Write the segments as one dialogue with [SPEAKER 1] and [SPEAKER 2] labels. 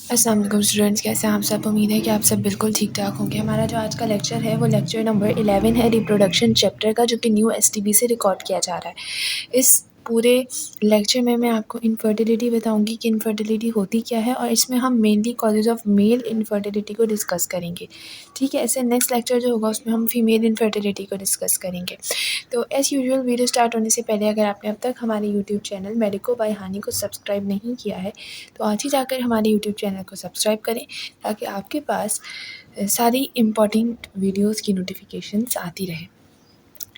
[SPEAKER 1] अस्सलाम वालेकुम स्टूडेंट्स, कैसे हैं आप सब। उम्मीद है कि आप सब बिल्कुल ठीक ठाक होंगे। हमारा जो आज का लेक्चर है वो लेक्चर नंबर 11 है रिप्रोडक्शन चैप्टर का, जो कि न्यू एसटीबी से रिकॉर्ड किया जा रहा है। इस पूरे लेक्चर में मैं आपको इनफर्टिलिटी बताऊंगी कि इनफर्टिलिटी होती क्या है, और इसमें हम mainly causes of male infertility को डिस्कस करेंगे। ठीक है, ऐसे नेक्स्ट लेक्चर जो होगा उसमें हम फीमेल इनफर्टिलिटी को डिस्कस करेंगे। तो एज़ यूजुअल वीडियो स्टार्ट होने से पहले अगर आपने अब तक हमारे यूट्यूब चैनल मेडिको बाय हानी को सब्सक्राइब नहीं किया है तो आज ही जाकर हमारे यूट्यूब चैनल को सब्सक्राइब करें, ताकि आपके पास सारी इम्पॉर्टेंट वीडियोस की नोटिफिकेशंस आती रहे।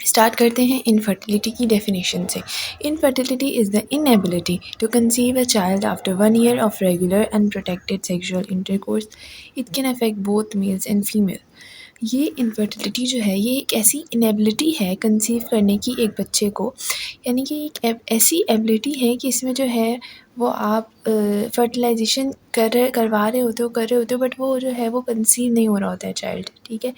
[SPEAKER 1] स्टार्ट करते हैं इनफर्टिलिटी की डेफिनेशन से। Infertility is the inability to conceive a child after 1 year of regular and protected sexual intercourse. It can affect both males and female. ये इनफर्टिलिटी जो है ये एक ऐसी इनएबिलिटी है कंसीव करने की एक बच्चे को, यानी कि एक ऐसी एबिलिटी है कि इसमें जो है वो आप फर्टिलाइजेशन करवा रहे होते हो बट वो जो है वो कंसीव नहीं हो रहा होता है चाइल्ड। ठीक है,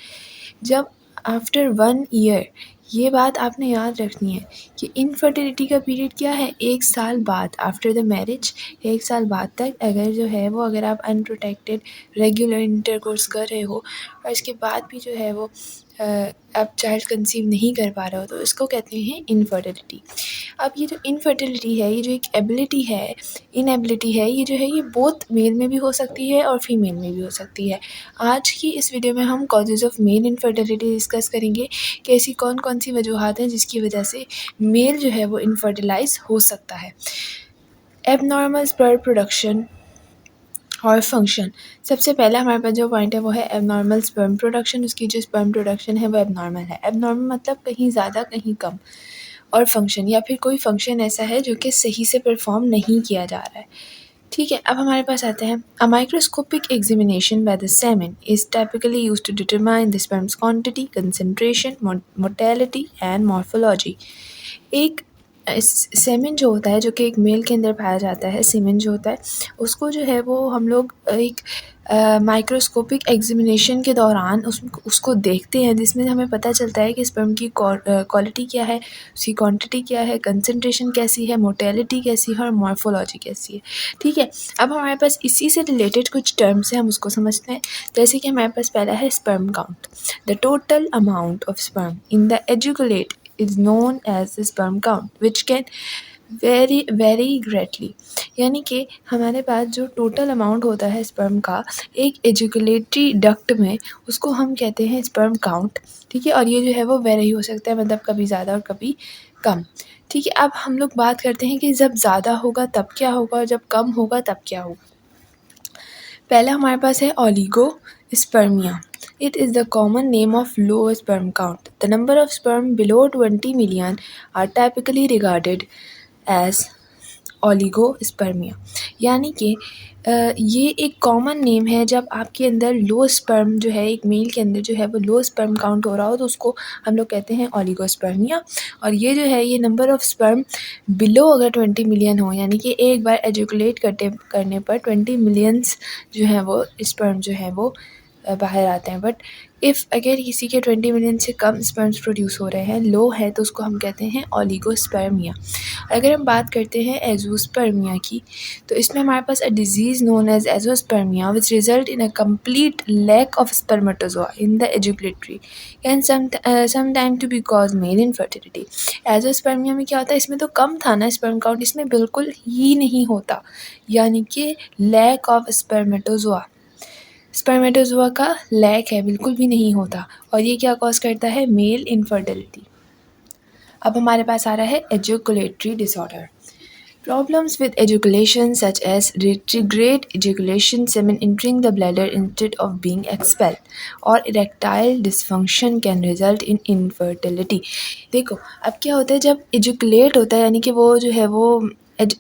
[SPEAKER 1] जब आफ्टर 1 year, ये बात आपने याद रखनी है कि इनफर्टिलिटी का पीरियड क्या है, 1 साल बाद आफ्टर द मैरिज। 1 साल बाद तक अगर जो है वो अगर आप अनप्रोटेक्टेड रेगुलर इंटरकोर्स कर रहे हो और इसके बाद भी जो है वो आप चाइल्ड कंसीव नहीं कर पा रहे हो, तो इसको कहते हैं इनफर्टिलिटी। अब ये जो इनफर्टिलिटी है, ये जो एक एबिलिटी है, इनएबिलिटी है, ये जो है ये बोथ मेल में भी हो सकती है और फीमेल में भी हो सकती है। आज की इस वीडियो में हम causes of male infertility discuss करेंगे कि ऐसी कौन कौन सी वजूहात हैं जिसकी वजह से मेल जो है वो इनफर्टिलाइज हो सकता है। एबनॉर्मल स्पर्म प्रोडक्शन और फंक्शन। सबसे पहला हमारे पास जो पॉइंट है वो है एबनॉर्मल स्पर्म प्रोडक्शन। उसकी जो स्पर्म प्रोडक्शन है वो एबनॉर्मल है। एबनॉर्मल मतलब कहीं ज़्यादा कहीं कम, और फंक्शन या फिर कोई फंक्शन ऐसा है जो कि सही से परफॉर्म नहीं किया जा रहा है। ठीक है, अब हमारे पास आते हैं a microscopic examination by the semen is typically used to determine the sperms quantity, concentration, mortality and morphology. एक सेमेन जो होता है, जो कि एक मेल के अंदर पाया जाता है, सीमेन जो होता है उसको जो है वो हम लोग एक माइक्रोस्कोपिक एग्जामिनेशन के दौरान उसको देखते हैं, जिसमें हमें पता चलता है कि स्पर्म की क्वालिटी क्या है, उसकी क्वांटिटी क्या है, कंसंट्रेशन कैसी है, मोर्टेलिटी कैसी है और मॉर्फोलॉजी कैसी है। ठीक है, अब हमारे पास इसी से रिलेटेड कुछ टर्म्स हैं, हम उसको समझते हैं। जैसे कि हमारे पास पहला है sperm count. The total amount of sperm in the ejaculate is known as the sperm count which can vary greatly। यानी कि हमारे पास जो टोटल अमाउंट होता है स्पर्म का एक एजुकुलेटरी डक्ट में, उसको हम कहते हैं स्पर्म काउंट। ठीक है, और ये जो है वो वेरी हो सकता है, मतलब कभी ज़्यादा और कभी कम। ठीक है, अब हम लोग बात करते हैं कि जब ज़्यादा होगा तब क्या होगा और जब कम होगा तब क्या होगा। पहला हमारे पास है oligospermia. It is the common name of low sperm count. The number of sperm below 20 million are typically regarded as oligospermia. यानी कि ये एक कॉमन नेम है जब आपके अंदर लो स्पर्म जो है, एक मेल के अंदर जो है वो लो स्पर्म काउंट हो रहा हो, तो उसको हम लोग कहते हैं ओलिगोस्पर्मिया। और ये जो है ये नंबर ऑफ़ स्पर्म बिलो अगर 20 मिलियन हो, यानी कि एक बार एजुकुलेट करने पर 20 मिलियंस जो है वो स्पर्म जो है वो बाहर आते हैं। बट अगर किसी के 20 मिलियन से कम स्पर्म्स प्रोड्यूस हो रहे हैं, लो है, तो उसको हम कहते हैं ओलिगोस्पर्मिया। अगर हम बात करते हैं एजोस्पर्मिया की, तो इसमें हमारे पास a disease known as azoospermia which result in a complete lack of spermatozoa in the ejaculatory can some time to be cause male infertility. Azoospermia में क्या होता है, इसमें तो कम था ना स्पर्म काउंट, इसमें बिल्कुल ही नहीं होता, यानी कि लैक ऑफ स्पर्मेटोजोआ का लैक है, बिल्कुल भी नहीं होता, और ये क्या कॉज करता है, मेल इनफर्टिलिटी। अब हमारे पास आ रहा है एजुकुलेटरी disorder. Problems with ejaculation such as retrograde ejaculation, semen entering the bladder instead of being expelled, or erectile dysfunction can result in infertility। देखो अब क्या होता है, जब ejaculate होता है, यानी कि वो जो है वो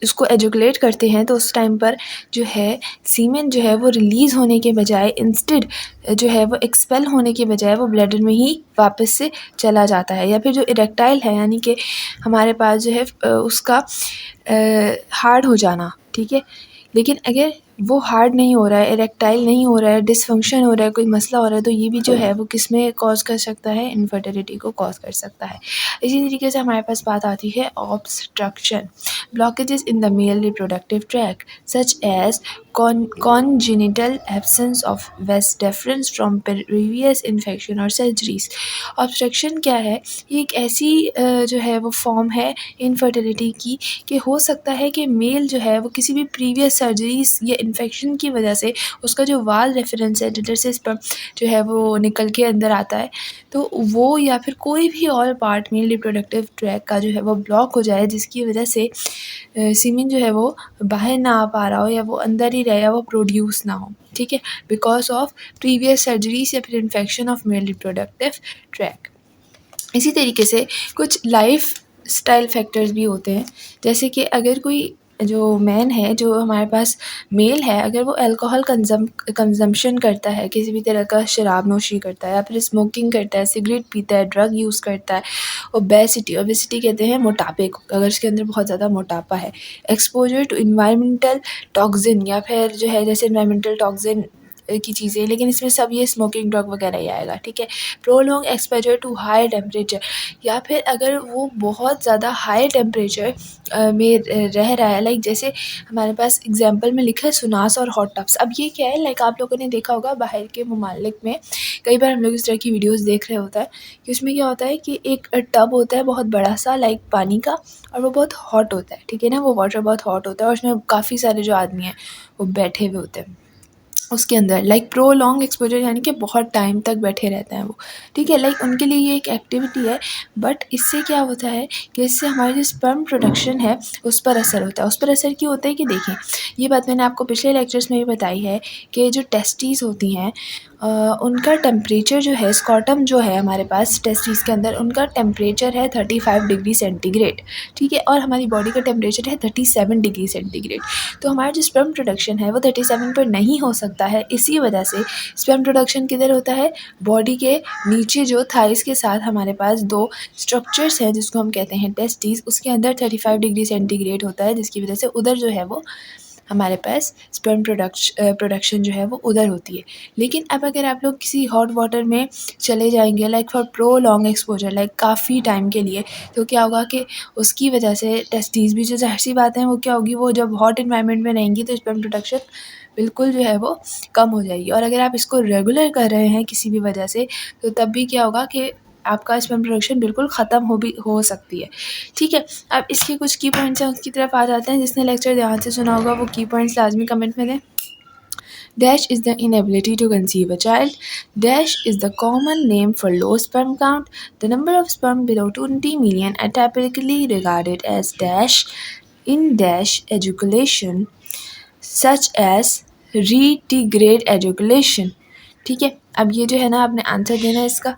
[SPEAKER 1] उसको एजुकुलेट करते हैं, तो उस टाइम पर जो है सीमेन जो है वो रिलीज़ होने के बजाय इंस्टेड जो है वो एक्सपेल होने के बजाय वो ब्लैडर में ही वापस से चला जाता है। या फिर जो इरेक्टाइल है, यानी कि हमारे पास जो है उसका हार्ड हो जाना। ठीक है, लेकिन अगर वो हार्ड नहीं हो रहा है, इरेक्टाइल नहीं हो रहा है, डिसफंक्शन हो रहा है, कोई मसला हो रहा है, तो ये भी जो है वो किस में कॉज कर सकता है, इनफर्टिलिटी को कॉज कर सकता है। इसी तरीके से हमारे पास बात आती है obstruction, blockages in the male reproductive tract such as congenital absence of vas deferens from previous infection और surgeries। ऑब्स्ट्रक्शन क्या है? ये एक ऐसी जो है वो फॉर्म है इनफर्टिलिटी की कि हो सकता है कि मेल जो है वो किसी भी प्रीवियस सर्जरीज या इन्फेक्शन की वजह से उसका जो वाल रेफरेंस है जिधर से स्पर्म जो है वो निकल के अंदर आता है, तो वो या फिर कोई भी और पार्ट मेल रिप्रोडक्टिव ट्रैक का जो है वो ब्लॉक हो जाए, जिसकी वजह से सीमेन जो है वो बाहर ना आ पा रहा हो या वो अंदर ही रहे या वो प्रोड्यूस ना हो, ठीक है, बिकॉज ऑफ प्रीवियस सर्जरीज या फिर infection of male reproductive track. इसी तरीके से कुछ लाइफ स्टाइल फैक्टर्स भी होते हैं, जैसे कि अगर कोई जो मैन है, जो हमारे पास मेल है, अगर वो अल्कोहल कंजम्पशन करता है, किसी भी तरह का शराब नोशी करता है या फिर स्मोकिंग करता है, सिगरेट पीता है, ड्रग यूज़ करता है, ओबेसिटी कहते हैं मोटापे को, अगर उसके अंदर बहुत ज़्यादा मोटापा है, एक्सपोजर टू इन्वायरमेंटल टॉक्सिन या फिर जो है जैसे इन्वायरमेंटल टॉक्सिन की चीज़ें, लेकिन इसमें सब ये स्मोकिंग ड्रग वगैरह ही आएगा, ठीक है। Prolong exposure to high temperature, या फिर अगर वो बहुत ज़्यादा हाई टेम्परेचर में रह रहा है, लाइक जैसे हमारे पास एग्जांपल में लिखा है सुनास और हॉट टब्स। अब ये क्या है, लाइक आप लोगों ने देखा होगा बाहर के ममालिक में कई बार हम लोग इस तरह की वीडियोस देख रहे होता है कि उसमें क्या होता है कि एक टब होता है बहुत बड़ा सा, लाइक पानी का, और वो बहुत हॉट होता है, ठीक है ना, वो वाटर बहुत हॉट होता है और उसमें काफ़ी सारे जो आदमी हैं वो बैठे हुए होते हैं उसके अंदर, लाइक प्रोलॉन्ग एक्सपोजर यानी कि बहुत टाइम तक बैठे रहते हैं वो, ठीक है, लाइक उनके लिए ये एक एक्टिविटी है। बट इससे क्या होता है कि इससे हमारी जो स्पर्म प्रोडक्शन है उस पर असर होता है। उस पर असर क्यों होता है कि देखें, ये बात मैंने आपको पिछले लेक्चर्स में भी बताई है कि जो टेस्टीज़ होती हैं उनका टेम्परेचर जो है, स्कॉटम जो है हमारे पास टेस्टीज़ के अंदर, उनका टेम्परेचर है 35 डिग्री सेंटीग्रेड, ठीक है, और हमारी बॉडी का टेम्परेचर है 37 डिग्री सेंटीग्रेड। तो हमारा जो स्पर्म प्रोडक्शन है वो 37 पर नहीं हो सकता है। इसी वजह से स्पर्म प्रोडक्शन किधर होता है, बॉडी के नीचे जो थाइस के साथ हमारे पास दो स्ट्रक्चर्स हैं जिसको हम कहते हैं टेस्टीज, उसके अंदर 35 डिग्री सेंटीग्रेड होता है, जिसकी वजह से उधर जो है वो हमारे पास स्पर्म प्रोडक्शन जो है वो उधर होती है। लेकिन अब अगर आप लोग किसी हॉट वाटर में चले जाएंगे, like for pro long exposure, like काफ़ी टाइम के लिए, तो क्या होगा कि उसकी वजह से टेस्टीज भी, जो ज़ाहिर सी बात है वो क्या होगी, वो जब हॉट इन्वायरमेंट में रहेंगी तो स्पर्म प्रोडक्शन बिल्कुल जो है वो कम हो जाएगी। और अगर आप इसको रेगुलर कर रहे हैं किसी भी वजह से, तो तब भी क्या होगा कि आपका स्पर्म प्रोडक्शन बिल्कुल ख़त्म हो सकती है, ठीक है। अब इसके कुछ की पॉइंट्स हैं, उसकी तरफ आ जाते हैं। जिसने लेक्चर ध्यान से सुना होगा वो की पॉइंट्स लाजमी कमेंट में दें। Dash is the inability to conceive a child. Dash is the common name for low sperm count. The number of sperm below 20 million are typically regarded as dash in dash ejaculation, such as retrograde ejaculation, ठीक है। अब ये जो है ना, आपने answer देना है इसका,